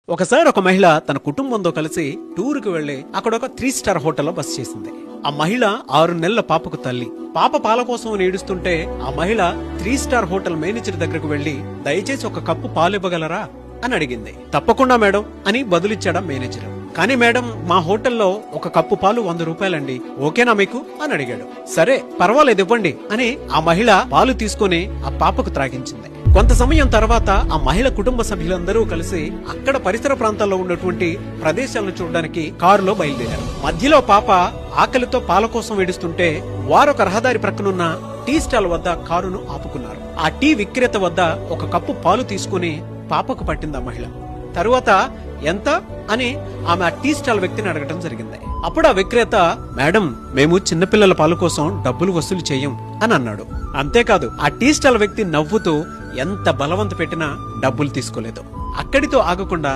ఒకసారి ఒక మహిళ తన కుటుంబంతో కలిసి టూరుకు వెళ్లి అక్కడ ఒక 3 స్టార్ హోటల్లో బస చేసింది. ఆ మహిళ 6 నెలల పాపకు తల్లి. పాప పాల కోసం ఏడుస్తుంటే ఆ మహిళ 3 స్టార్ హోటల్ మేనేజర్ దగ్గరకు వెళ్లి దయచేసి ఒక కప్పు పాలు ఇవ్వగలరా అని అడిగింది. తప్పకుండా మేడం అని బదులిచ్చాడా మేనేజర్. కానీ మేడం, మా హోటల్లో ఒక కప్పు పాలు 100 రూపాయలండి, ఓకేనా మీకు అని అడిగాడు. సరే పర్వాలేదు ఇవ్వండి అని ఆ మహిళ పాలు తీసుకుని ఆ పాపకు త్రాగించింది. కొంత సమయం తర్వాత ఆ మహిళ కుటుంబ సభ్యులందరూ కలిసి అక్కడ పరిసర ప్రాంతాల్లో ఉన్నటువంటి ప్రదేశాలను చూడడానికి కారులో బయలుదేరారు. మధ్యలో పాప ఆకలితో పాల కోసం ఏడుస్తుంటే వారొక రహదారి ప్రక్కనున్న టీ స్టాల్ వద్ద కారును ఆపుకున్నారు. ఆ టీ విక్రేత వద్ద ఒక కప్పు పాలు తీసుకుని పాపకు పట్టింది ఆ మహిళ. తరువాత ఎంత అని ఆమె ఆ టీ స్టాల్ వ్యక్తిని అడగడం జరిగింది. అప్పుడు ఆ విక్రేత, మేడం, మేము చిన్నపిల్లల పాలు కోసం డబ్బులు వసూలు చేయం అని అన్నాడు. అంతేకాదు ఆ టీ స్టాల్ వ్యక్తి నవ్వుతూ ఎంత బలవంత పెట్టినా డబ్బులు తీసుకోలేదు. అక్కడితో ఆగకుండా